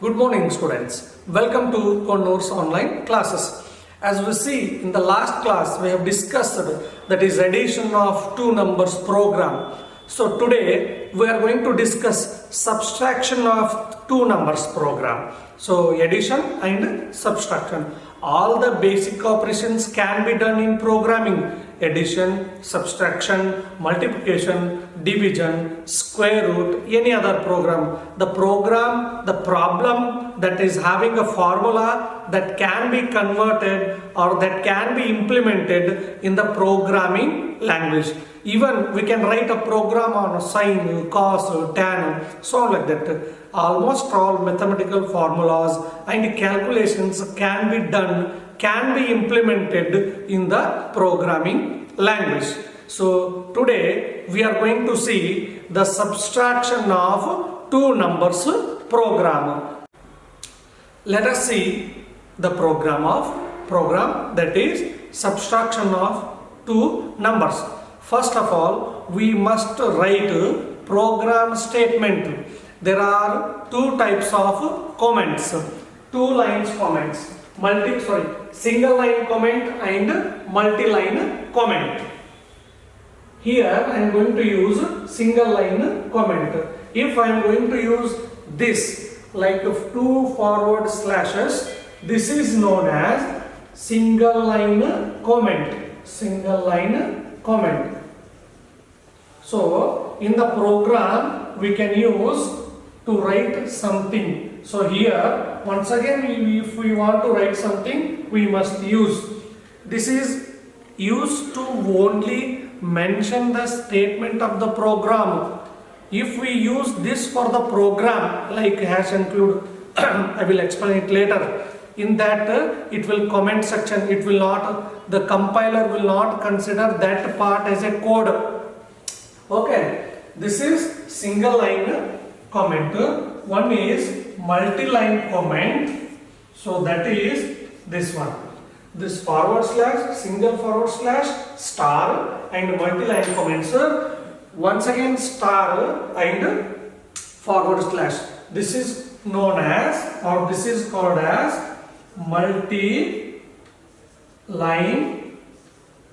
Good morning, students. Welcome to Connour's online classes. As we see in the last class, we have discussed that is addition of two numbers program. So today we are going to discuss subtraction of two numbers program. So addition and subtraction. All the basic operations can be done in programming. Addition, subtraction, multiplication, division, square root, any other program. The problem that is having a formula that can be converted or that can be implemented in the programming language. Even we can write a program on sine, cos, tan, so on like that. Almost all mathematical formulas and calculations can be done, can be implemented in the programming language. So today we are going to see the subtraction of two numbers program. Let us see the program that is subtraction of two numbers. First of all, we must write program statement. There are two types of comments, two lines comments, single line comment and multi-line comment. Here I am going to use single line comment. If I am going to use this like two forward slashes, this is known as single line comment. Single line comment. So in the program we can use to write something. So here once again if we want to write something, we must use. This is used to only mention the statement of the program. If we use this for the program like hash include, I will explain it later. In that it will comment section, it will not, the compiler will not consider that part as a code. Okay, this is single line comment. One is multi-line comment. So that is this one. This forward slash, single forward slash, star and multi-line comments. Once again star and forward slash. This is known as, or this is called as multi-line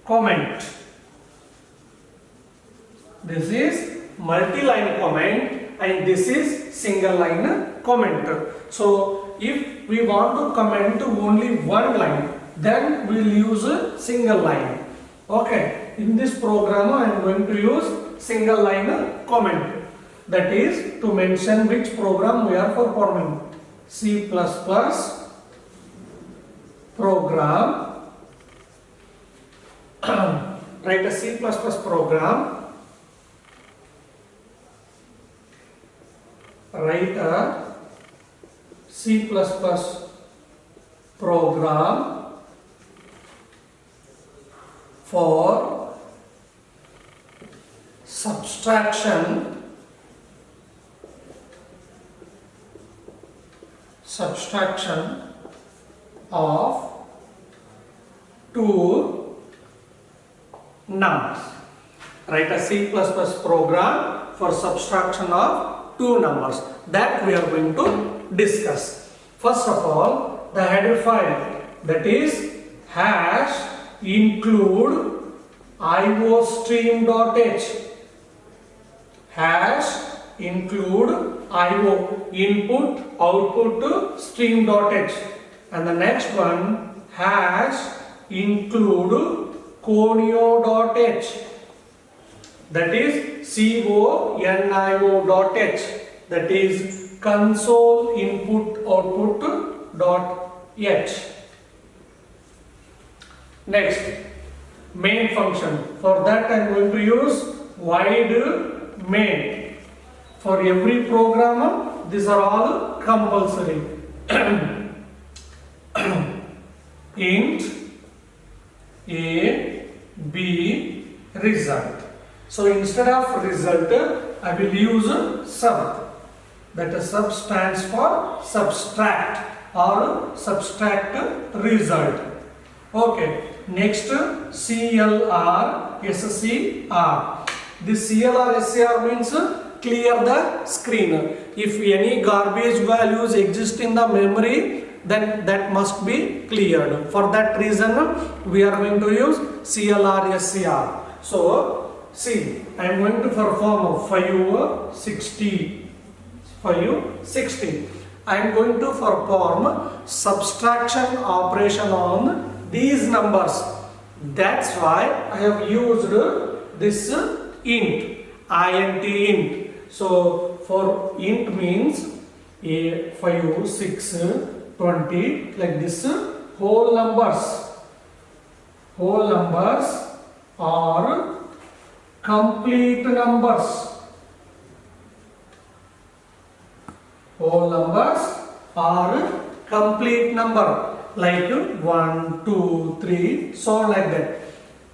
comment. This is multi-line comment and this is single line comment. So if we want to comment only one line, then we will use a single line. Okay, in this program I am going to use single line comment. That is to mention which program we are performing. C++ program. Write a C++ program. Write a C++ program for subtraction of two numbers. Write a C++ program for subtraction of two numbers that we are going to discuss. First of all, the header file, that is hash include iostream.h. Hash include IO, input output stream.h. And the next one, hash include conio.h. That is conio.h. That is console input output dot h. Next, main function. For that I am going to use void main. For every program, these are all compulsory. Int a, b, result. So instead of result, I will use sub. That is sub stands for subtract or subtract result. Okay. Next, CLR SCR. This CLR SCR means clear the screen. If any garbage values exist in the memory, then that must be cleared. For that reason, we are going to use CLR SCR. So, see, I am going to perform 560. I am going to perform subtraction operation on these numbers. That's why I have used this int, int. So, for int means 5, 6, 20, like this. Whole numbers are complete numbers. Whole numbers are complete number, like 1, 2, 3, so on like that.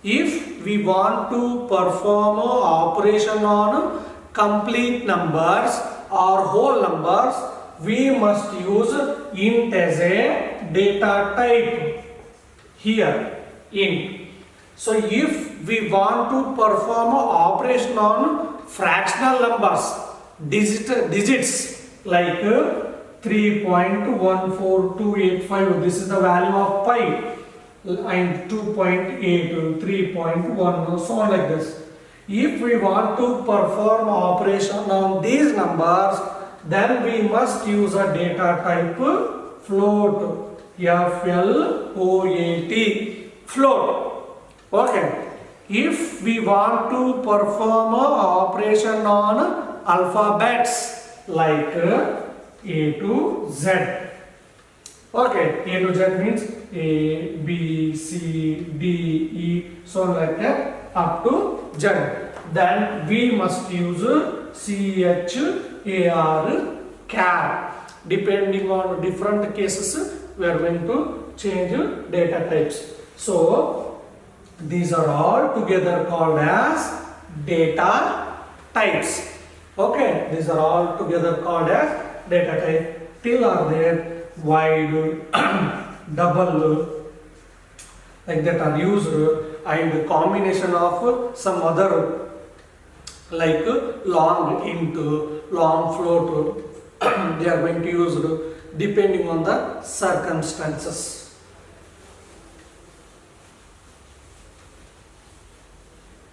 If we want to perform operation on complete numbers or whole numbers, we must use int as a data type. Here, int. So if we want to perform operation on fractional numbers, digits like 3.14285, this is the value of pi, and 2.8, 3.1, so on like this. If we want to perform operation on these numbers, then we must use a data type float, F-L-O-A-T, float. Okay. If we want to perform operation on alphabets like A to Z. Okay, A to Z means A, B, C, D, E, so on like that up to Z. Then we must use CHAR, char. Depending on different cases, we are going to change data types. So, these are all together called as data types. Okay, these are all together called as data type. Till are there, wide, double, like that are used, and combination of some other like long int, long float, they are going to use depending on the circumstances.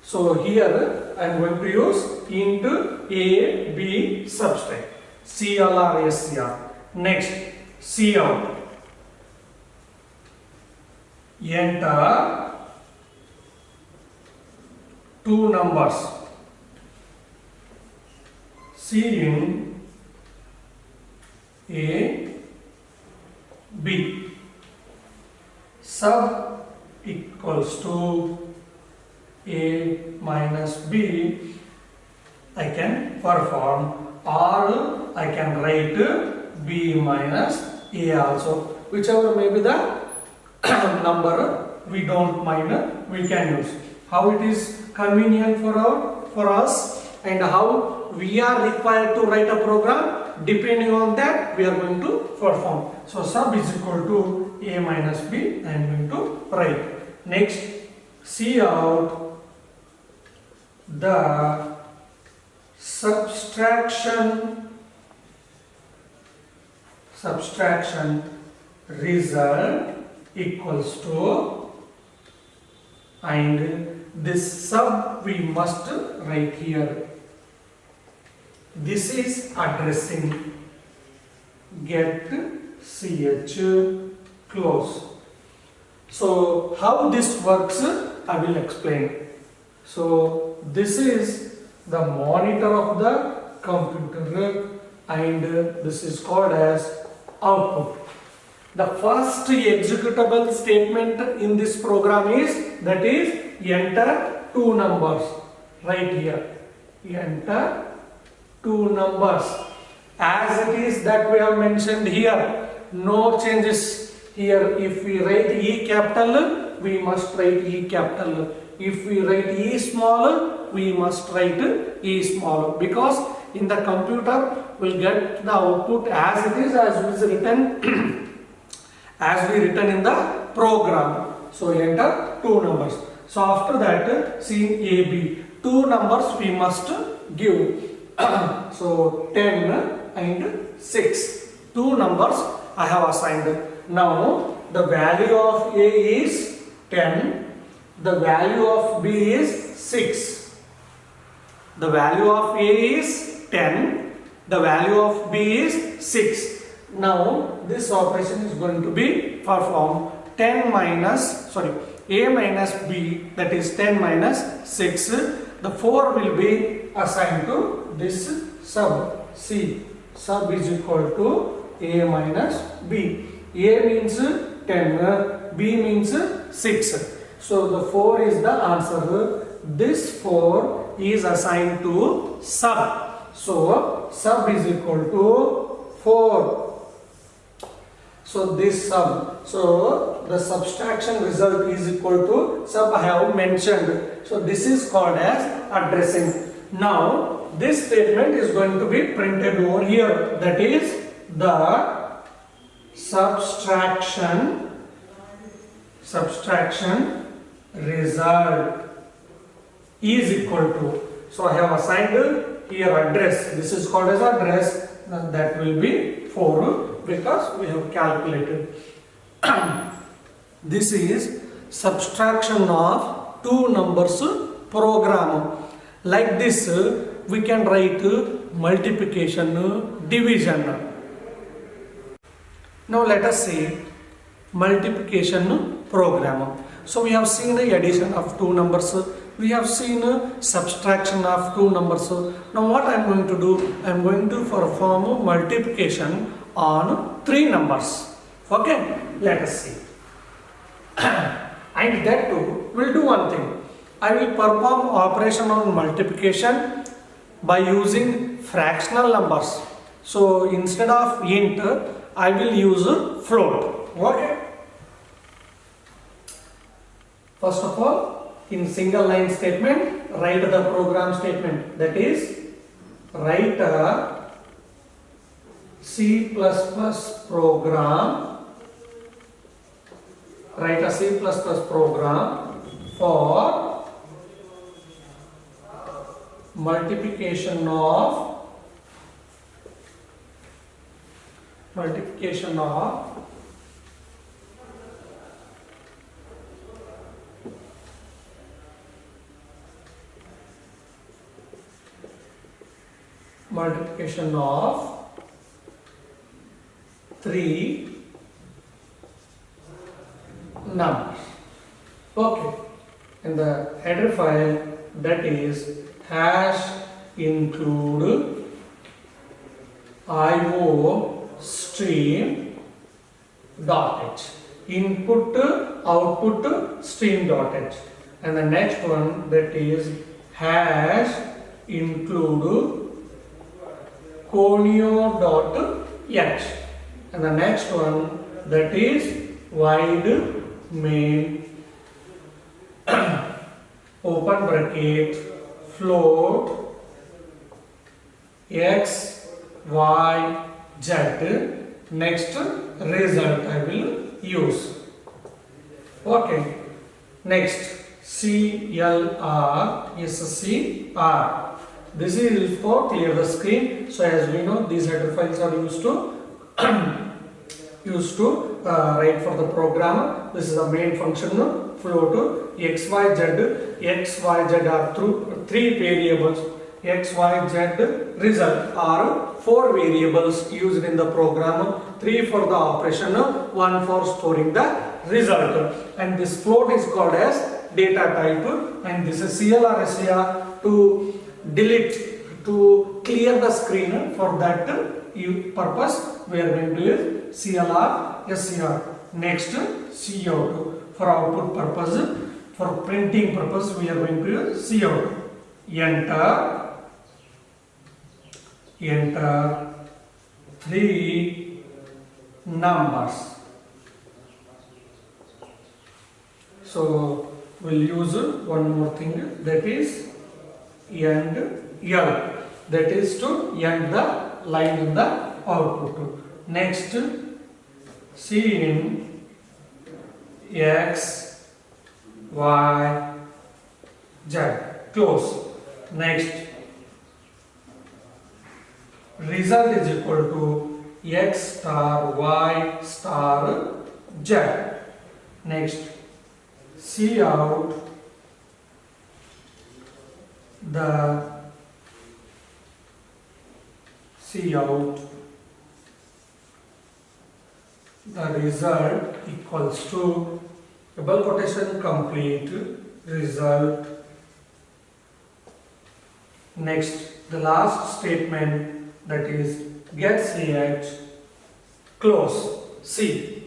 So here I am going to use int A, B subtract, CLR SCR. Next, cout. Enter two numbers. Cin A, B. Sub equals to A minus B. I can perform, or I can write B minus A also. Whichever may be the number, we don't mind, we can use. How it is convenient for us and how we are required to write a program, depending on that we are going to perform. So sub is equal to A minus B, I am going to write. Next, cout the subtraction result equals to, and this sub we must write here. This is addressing get ch close. So how this works, I will explain. So this is the monitor of the computer, and this is called as output. The first executable statement in this program is, that is, enter two numbers. Right here, enter two numbers. As it is that we have mentioned here, no changes here. If we write E capital, we must write E capital. If we write E small, we must write E small, because in the computer we'll get the output as it is, as written as we written in the program. So enter two numbers. So after that, see AB, two numbers we must give. So 10 and 6. Two numbers I have assigned. Now the value of A is 10. The value of B is 6. The value of A is 10. The value of B is 6. Now this operation is going to be performed. A minus B, that is 10 minus 6. The 4 will be assigned to this sub. C sub is equal to A minus B. A means 10, B means 6. So the 4 is the answer. This 4 is assigned to sub. So sub is equal to 4. So this sum, so the subtraction result is equal to sub I have mentioned. So this is called as addressing. Now this statement is going to be printed over here. That is the subtraction result is equal to. So I have assigned here address. This is called as address. That will be 4. Because we have calculated. This is subtraction of two numbers program. Like this we can write multiplication, division. Now let us see multiplication program. So we have seen the addition of two numbers. We have seen subtraction of two numbers. Now what I am going to do? I am going to perform multiplication on 3 numbers. Okay, let us see. And that too, we'll do one thing. I will perform operation on multiplication by using fractional numbers. So instead of int, I will use float. Okay. First of all, in single line statement, write the program statement. That is, write a C++ program, write a C++ program for multiplication of three numbers. Okay, in the header file, that is hash include IO stream dot h, input output stream dot h, and the next one, that is hash include conio dot h, and the next one, that is void main open bracket float x y z. Next result I will use. Okay, next CLR SCR. This is for clear the screen. So as we know, these header files are used to write for the program. This is the main function float x y z are through 3 variables. X y z result are 4 variables used in the program, 3 for the operation, 1 for storing the result, and this float is called as data type, and this is CLR SCR to delete, to clear the screen. For that purpose we are going to use CLR SCR. Next COut for output purpose, for printing purpose we are going to use COut. Enter 3 numbers. So we'll use one more thing, that is end L, that is to end the line in the output. Next Cin x y z, close. Next result is equal to x star y star z. Next, see out the result equals to double quotation complete result. Next, the last statement, that is get ch close. See,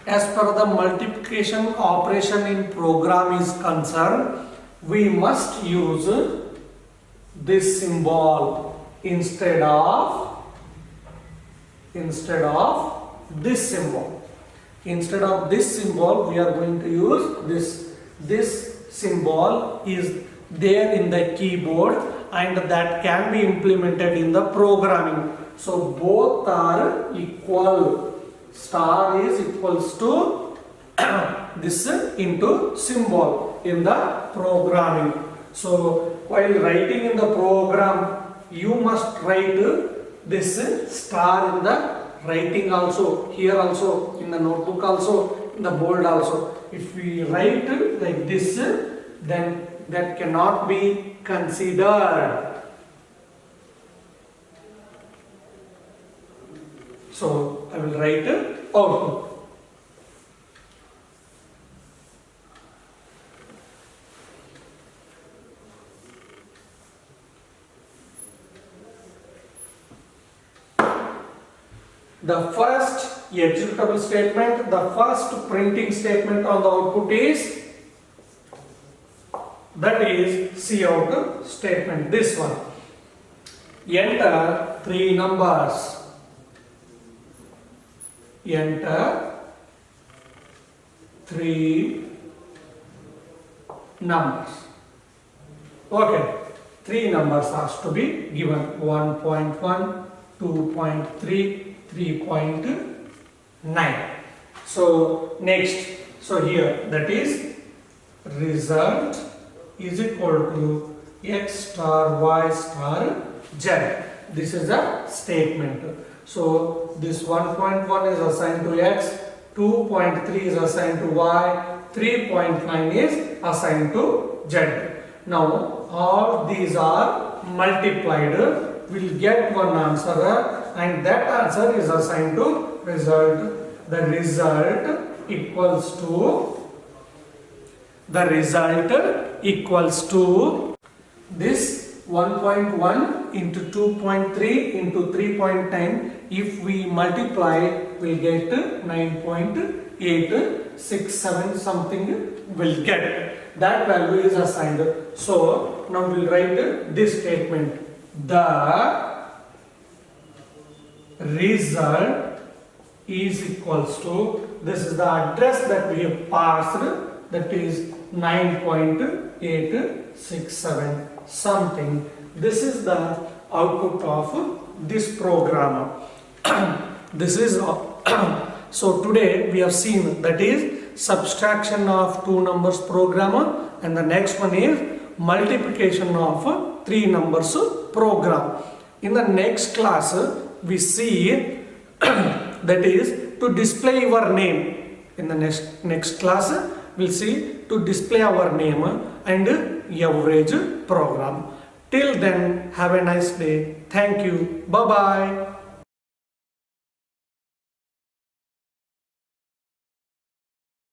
as per the multiplication operation in program is concerned, we must use this symbol instead of this symbol. Instead of this symbol, we are going to use this. This symbol is there in the keyboard and that can be implemented in the programming. So both are equal. Star is equals to this into symbol in the programming. So while writing in the program, you must write this star in the writing also, here also, in the notebook also, in the board also. If we write like this, then that cannot be considered. So I will write output. The first executable statement, the first printing statement on the output is, that is cout statement, this one. Enter 3 numbers. Enter 3 numbers. Okay, 3 numbers has to be given: 1.1, 2.3, 3.9. So next, so here, that is result is equal to x star y star z. This is a statement. So this 1.1 is assigned to x, 2.3 is assigned to y, 3.9 is assigned to z. Now all these are multiplied, will get one answer, and that answer is assigned to result. The result equals to this 1.1 into 2.3 into 3.9. If we multiply, we'll get 9.867 something will get. That value is assigned. So now we'll write this statement: the result is equals to, this is the address that we have passed, that is 9.867 something. This is the output of this program. This is so today we have seen, that is subtraction of 2 numbers program, and the next one is multiplication of 3 numbers program. In the next class we see that is to display your name. In the next class we'll see to display our name and average program. Till then, have a nice day. Thank you. Bye bye.